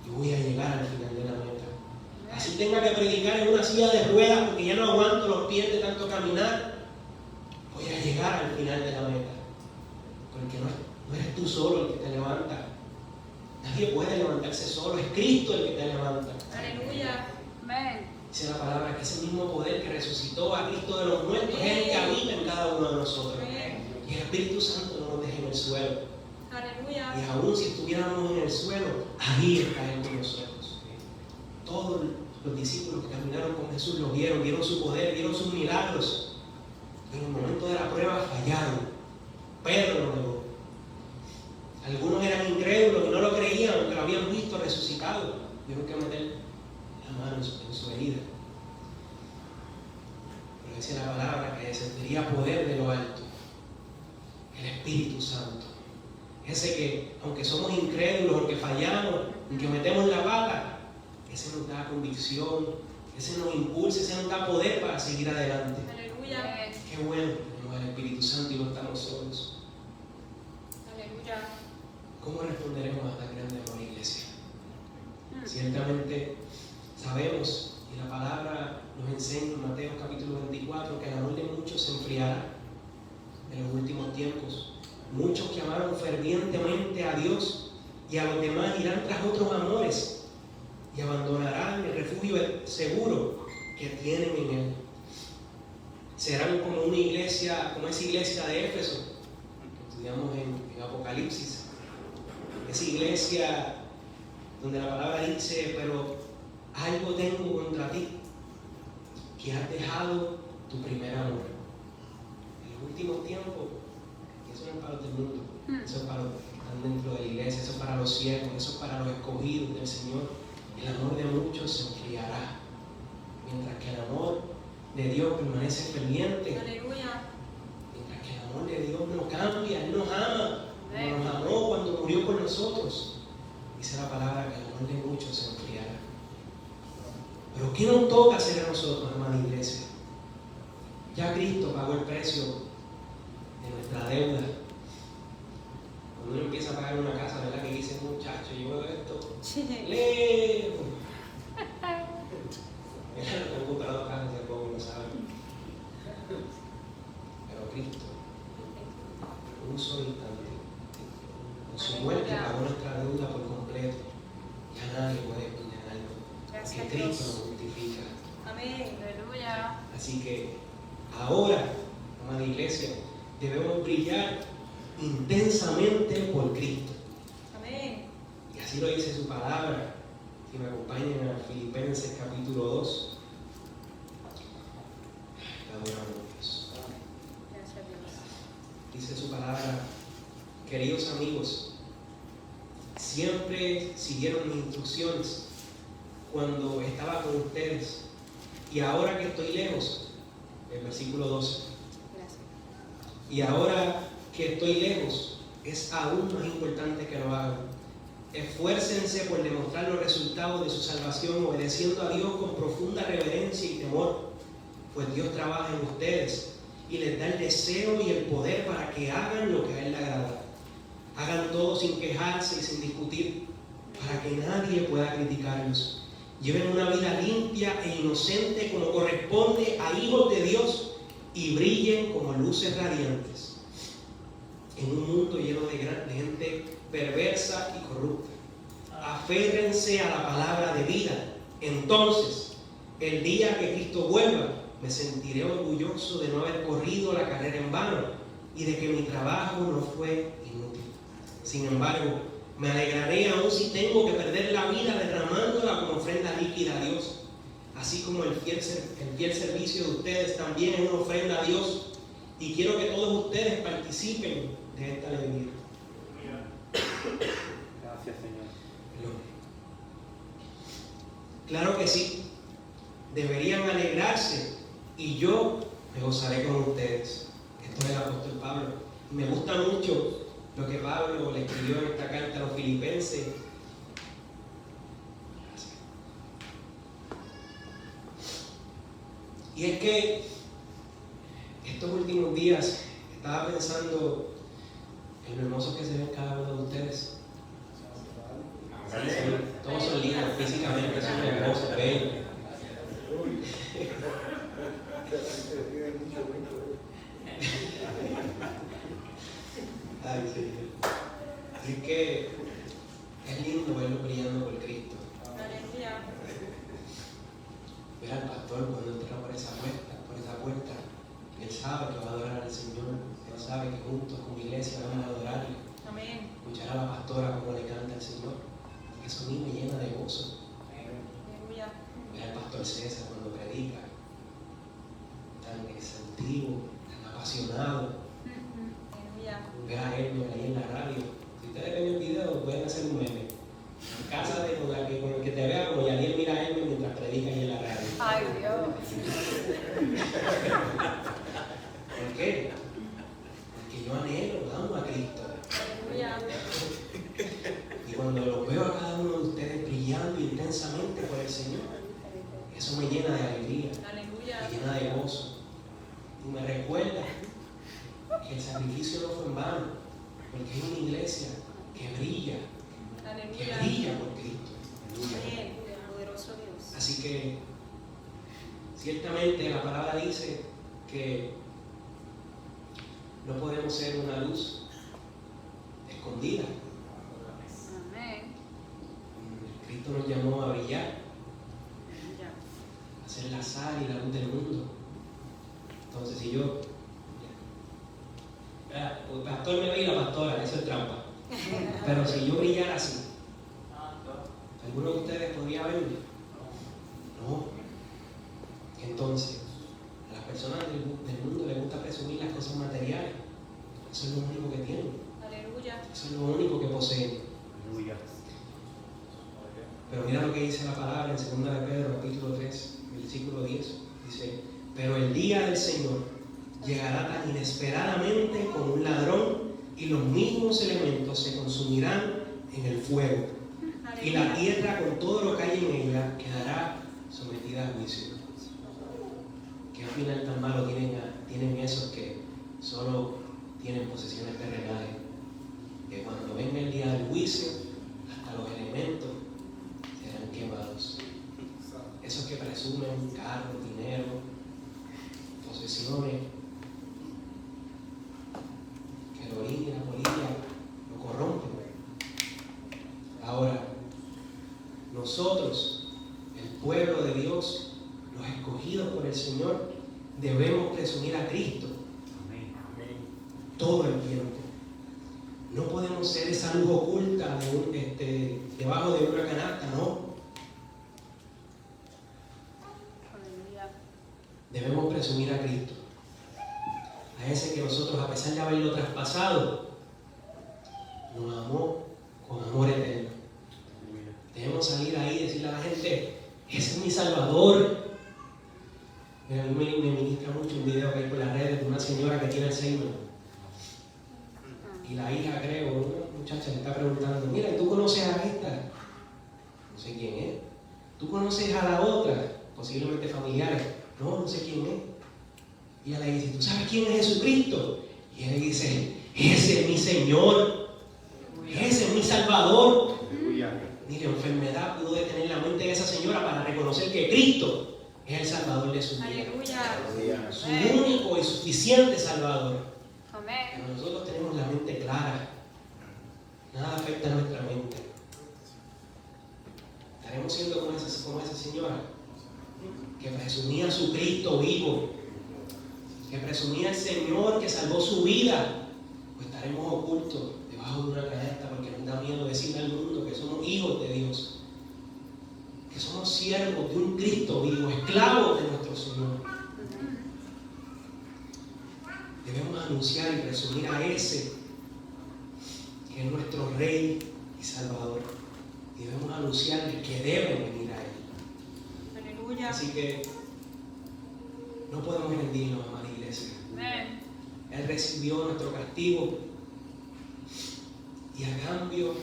yo voy a llegar al final de la meta. Así tenga que predicar en una silla de ruedas porque ya no aguanto los pies de tanto caminar, voy a llegar al final de la meta. Porque no eres tú solo el que te levanta. Nadie puede levantarse solo, es Cristo el que te levanta. aleluya, amén, Dice la palabra que ese mismo poder que resucitó a Cristo de los muertos es el que habita en cada uno de nosotros. Y el Espíritu Santo no nos deja en el suelo. aleluya, Y aún si estuviéramos en el suelo, ahí está Él con nosotros. Todos los discípulos que caminaron con Jesús lo vieron su poder, vieron sus milagros. Pero en el momento de la prueba fallaron. Pedro lo negó. Algunos eran incrédulos y no lo creían, aunque lo habían visto resucitado. Tuvieron que meter la mano en su herida. Pero dice la palabra que sentiría poder de lo alto, el Espíritu Santo. Ese que, aunque somos incrédulos, aunque fallamos, aunque metemos la pata, ese nos da convicción, ese nos impulsa, ese nos da poder para seguir adelante. Aleluya. Qué bueno tenemos al Espíritu Santo y no estamos solos. Aleluya. ¿Cómo responderemos a esta grande amor, iglesia? Ciertamente sabemos, y la palabra nos enseña en Mateo capítulo 24, que el amor de muchos se enfriará en los últimos tiempos. Muchos que amaron fervientemente a Dios y a los demás irán tras otros amores y abandonarán el refugio seguro que tienen en Él. Serán como una iglesia, como esa iglesia de Éfeso, que estudiamos en Apocalipsis. Esa iglesia donde la palabra dice, pero algo tengo contra ti, que has dejado tu primer amor. En los últimos tiempos, eso no es para los del mundo, eso es para los que están dentro de la iglesia, eso es para los siervos, eso es para los escogidos del Señor. El amor de muchos se enfriará, mientras que el amor de Dios permanece ferviente. Aleluya. Mientras que el amor de Dios no cambia, Él nos ama, como nos amó cuando murió por nosotros. Dice la palabra que el amor de muchos se enfriará. Pero ¿qué nos toca hacer a nosotros, amada iglesia? Ya Cristo pagó el precio de nuestra deuda. Cuando uno empieza a pagar una casa, ¿verdad? Que dice, muchacho, yo veo esto lejos. Mira, lo que han comprado casas hace poco, no saben. Pero Cristo, en un solo instante, con su muerte pagó nuestra deuda por completo. Ya nadie puede condenarlo, porque Cristo nos justifica. Amén. Aleluya. Así que ahora, amada iglesia, debemos brillar intensamente por Cristo. Amén. Y así lo dice su palabra. Si me acompañan a Filipenses capítulo 2. Adoramos a Dios. Gracias a Dios. Dice su palabra, queridos amigos, siempre siguieron mis instrucciones cuando estaba con ustedes. Y ahora que estoy lejos, el versículo 12. Gracias. Y ahora que estoy lejos, es aún más importante que lo hagan. Esfuércense por demostrar los resultados de su salvación, obedeciendo a Dios con profunda reverencia y temor, pues Dios trabaja en ustedes y les da el deseo y el poder para que hagan lo que a Él le agrada. Hagan todo sin quejarse y sin discutir, para que nadie pueda criticarlos. Lleven una vida limpia e inocente como corresponde a hijos de Dios y brillen como luces radiantes en un mundo lleno de gente perversa y corrupta. Aférrense a la palabra de vida. Entonces, el día que Cristo vuelva, me sentiré orgulloso de no haber corrido la carrera en vano y de que mi trabajo no fue inútil. Sin embargo, me alegraré aún si tengo que perder la vida derramándola como ofrenda líquida a Dios. Así como el fiel servicio de ustedes también es una ofrenda a Dios. Y quiero que todos ustedes participen de esta alegría. Gracias, Señor. Claro que sí. Deberían alegrarse y yo me gozaré con ustedes. Esto es el apóstol Pablo. Me gusta mucho lo que Pablo le escribió en esta carta a los filipenses. Y es que estos últimos días estaba pensando en lo hermosos que se ven cada uno de ustedes. Todos son lindos físicamente, son hermosos, bellos. Ay, Señor. Así que es lindo verlo brillando por Cristo. Aleluya. Ver al pastor cuando entra por esa puerta, él sabe que va a adorar al Señor, él sabe que juntos como iglesia vamos a adorarle. Amén. Escuchar a la pastora como le canta al Señor, eso a mí me llena de gozo. Aleluya. Ver al pastor César cuando predica, tan exhaustivo, tan apasionado. Aleluya. Ver a él ahí en la radio. Si ustedes ven el video, pueden hacer un meme. En casa de con el que te vea como Yadiel mira a él mientras predica. Ay, Dios. ¿Por qué? Porque yo anhelo, amo a Cristo. Aleluya. Y cuando los veo a cada uno de ustedes brillando intensamente por el Señor, eso me llena de alegría, Aleluya. me llena de gozo. Y me recuerda que el sacrificio no fue en vano, porque hay una iglesia que brilla por Cristo. Amén. Poderoso Dios. Así que, ciertamente la palabra dice que no podemos ser una luz escondida. Amén. Cristo nos llamó a brillar, Aleluya. a ser la sal y la luz del mundo. Entonces, si yo, el pastor me ve y la pastora, eso es trampa. Pero si yo brillara así, ¿alguno de ustedes podría verme? No. Entonces, a las personas del mundo les gusta presumir las cosas materiales. Eso es lo único que tienen. Aleluya. Eso es lo único que poseen. Aleluya. Pero mira lo que dice la palabra en 2 de Pedro, capítulo 3, versículo 10. Dice, pero el día del Señor llegará tan inesperadamente como un ladrón y los mismos elementos se consumirán en el fuego. Y la tierra con todo lo que hay en ella quedará sometida a juicio. ¿Qué final tan malo tienen esos que solo tienen posesiones terrenales? Que cuando venga el día del juicio, hasta los elementos serán quemados. Esos que presumen carros, dinero, posesiones, que el orín y la polilla lo corrompen. Ahora, nosotros, el pueblo de Dios, los escogidos por el Señor, debemos presumir a Cristo Amén. todo el tiempo. No podemos ser esa luz oculta debajo de una canasta, no. Aleluya. Debemos presumir a Cristo. A ese que nosotros, a pesar de haberlo traspasado, nos amó con amor eterno. Debemos salir ahí y decirle a la gente, ese es mi Salvador. Mira, a mí me ministra mucho un video que hay por las redes de una señora que tiene Alzheimer. Y la hija, creo, una muchacha le está preguntando, mira, ¿tú conoces a esta? No sé quién es. ¿Tú conoces a la otra? Posiblemente familiares. No sé quién es. Y ella le dice, ¿tú sabes quién es Jesucristo? Y él le dice, ese es mi Señor. Ese es mi Salvador. Aleluya. Ni la enfermedad pudo detener la mente de esa señora para reconocer que Cristo es el Salvador de su vida. Aleluya. Su único y suficiente Salvador. Amén. Pero nosotros tenemos la mente clara. Nada afecta a nuestra mente. Estaremos siendo como esa señora que presumía su Cristo vivo, que presumía el Señor que salvó su vida. O estaremos ocultos debajo de una canasta porque nos da miedo decirle al mundo que somos hijos de Dios, que somos siervos de un Cristo vivo, esclavos de nuestro Señor. Debemos anunciar y presumir a ese que es nuestro Rey y Salvador. Y debemos anunciarle que deben venir a Él. Aleluya. Así que no podemos rendirnos, amada iglesia. Amén. Él recibió nuestro castigo y a cambio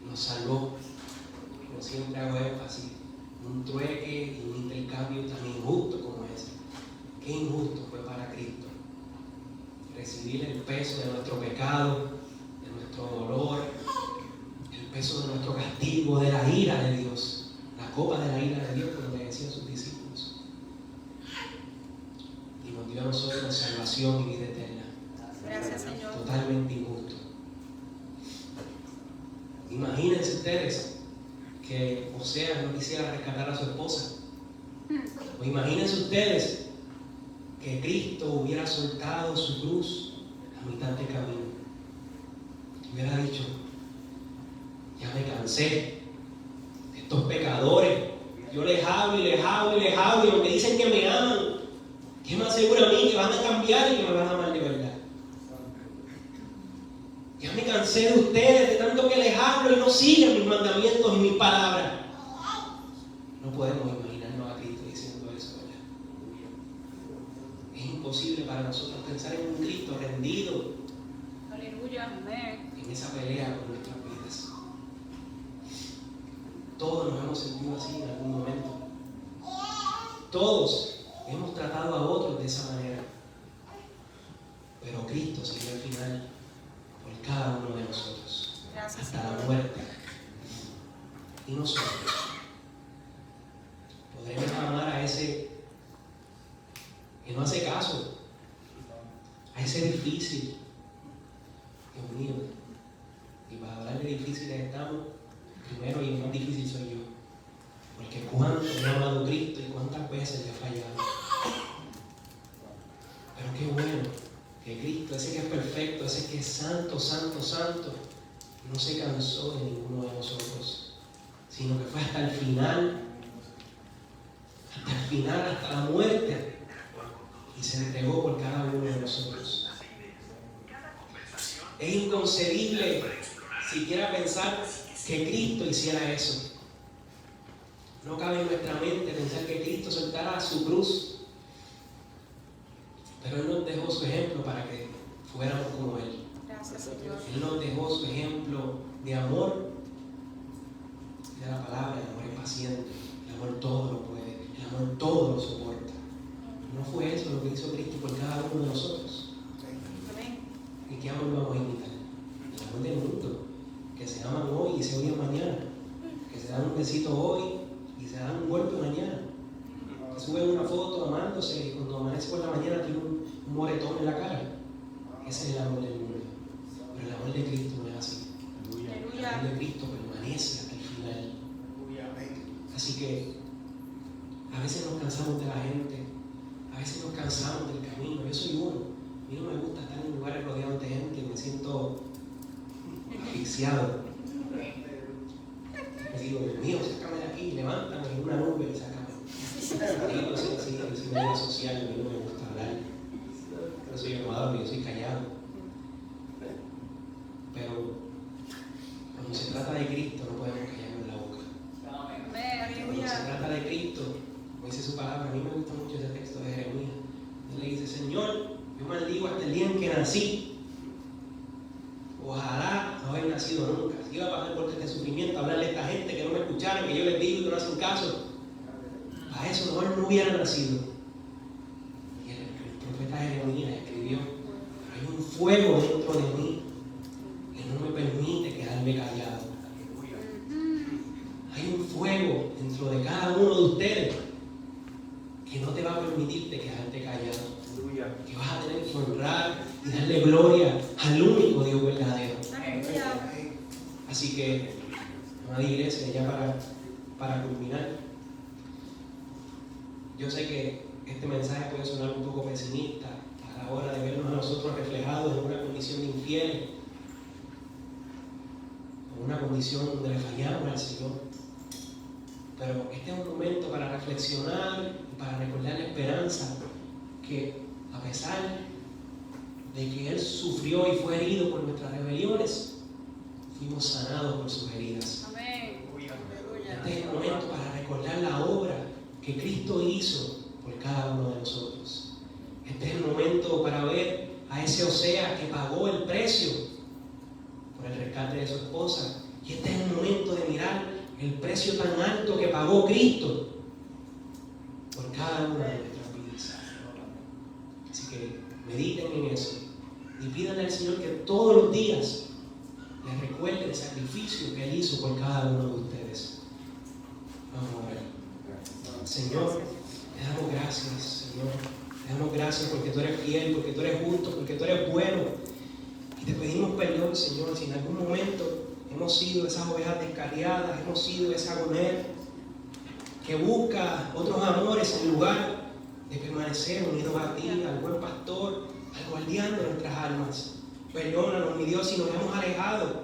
nos salvó. Como siempre hago énfasis, un trueque y un intercambio tan injusto como ese. Qué injusto fue para Cristo recibir el peso de nuestro pecado, de nuestro dolor, el peso de nuestro castigo, de la ira de Dios, la copa de la ira de Dios, como le decían sus discípulos. Y nos dio a nosotros salvación y vida eterna. Gracias, Señor. Totalmente injusto. Imagínense ustedes que Oseas no quisiera rescatar a su esposa. O imagínense ustedes que Cristo hubiera soltado su cruz a mitad de camino. Hubiera dicho, ya me cansé de estos pecadores. Yo les hablo y les hablo y les hablo y aunque dicen que me aman, ¿qué me asegura a mí que van a cambiar y que me van a amar de verdad? Ya me cansé de ustedes, de tanto que les hablo y no siguen mis mandamientos y mis palabras. No podemos imaginarnos a Cristo diciendo eso. imposible para nosotros pensar en un Cristo rendido Aleluya. Amén. en esa pelea con nuestras vidas. Todos nos hemos sentido así en algún momento. Todos hemos tratado a otros de esa manera. Pero Cristo siguió al final por cada uno de nosotros. Gracias, Hasta la Señor. muerte. Y nosotros podremos amar a ese que no hace caso, a ese difícil. Dios mío. Y para hablar de difíciles estamos, primero y el más difícil soy yo. Porque cuánto me ha amado Cristo y cuántas veces le he fallado. Pero qué bueno que Cristo, ese que es perfecto, ese que es santo, santo, santo, no se cansó de ninguno de nosotros, sino que fue hasta el final, hasta la muerte, y se entregó por cada uno de nosotros. Es inconcebible siquiera pensar que Cristo hiciera eso. No cabe en nuestra mente pensar que Cristo soltara su cruz. Pero Él nos dejó su ejemplo para que fuéramos como Él. Gracias, Señor. Él nos dejó su ejemplo de amor. De la palabra, el amor es paciente. El amor todo lo puede. El amor todo lo soporta. No fue eso lo que hizo Cristo por cada uno de nosotros. Amén. ¿Y qué amor vamos a imitar? El amor del mundo. Que se aman hoy y se odian mañana. Que se dan un besito hoy y se dan un golpe mañana. Que suben una foto amándose y cuando amanece por la mañana tiene un moretón en la cara. Ese es el amor del mundo. Pero el amor de Cristo no es así. El amor de Cristo permanece hasta el final. Así que a veces nos cansamos de la gente, a veces nos cansamos del camino. Yo soy uno. A mí no me gusta estar en lugares rodeados de gente, me siento asfixiado. Me digo, Dios mío, sácame de aquí, levántame en una nube y sácame. Yo soy medio social, a mí no me gusta hablar. Yo soy amado, yo soy callado. Pero cuando se trata de Cristo no podemos callarnos la boca. Cuando se trata de Cristo, como dice su palabra, a mí me gusta mucho ese texto de Jeremías. Él le dice, Señor, yo maldigo hasta el día en que nací. Ojalá no haber nacido nunca. Si iba a pasar por este sufrimiento, hablarle a esta gente que no me escucharon, que yo les digo y que no hacen caso. A eso mejor no hubiera nacido. Y el profeta Jeremías escribió, hay un fuego dentro de mí que no me permite quedarme callado. Hay un fuego dentro de cada uno de ustedes que no te va a permitirte quedarte callado. Que vas a tener que honrar y darle gloria al único Dios verdadero. Así que, amada iglesia, ya para culminar, yo sé que este mensaje puede sonar un poco pesimista a la hora de vernos a nosotros reflejados en una condición de infieles, en una condición donde le fallamos al Señor. Pero este es un momento para reflexionar y para recordar la esperanza que, a pesar de que Él sufrió y fue herido por nuestras rebeliones, fuimos sanados por sus heridas. Amén. Este es el momento para recordar la obra que Cristo hizo por cada uno de nosotros. Este es el momento para ver a ese Oseas que pagó el precio por el rescate de su esposa. Y este es el momento de mirar el precio tan alto que pagó Cristo por cada una de nuestras vidas. Así que mediten en eso y pídanle al Señor que todos los días les recuerde el sacrificio que Él hizo por cada uno de ustedes. Vamos a orar. Señor, te damos gracias, Señor. Te damos gracias porque tú eres fiel, porque tú eres justo, porque tú eres bueno. Y te pedimos perdón, Señor, si en algún momento hemos sido esas ovejas descarriadas, hemos sido esa Gomer que busca otros amores en lugar de permanecer unidos a ti, al buen pastor, al guardián de nuestras almas. Perdónanos, mi Dios, si nos hemos alejado.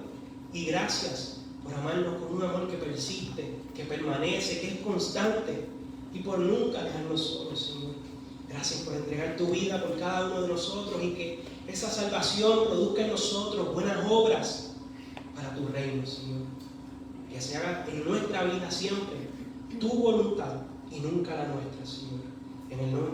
Y gracias por amarnos con un amor que persiste, que permanece, que es constante. Y por nunca dejarnos solos, Señor. Gracias por entregar tu vida por cada uno de nosotros y que esa salvación produzca en nosotros buenas obras para tu reino, Señor. Que se haga en nuestra vida siempre tu voluntad y nunca la nuestra, Señor. En el nombre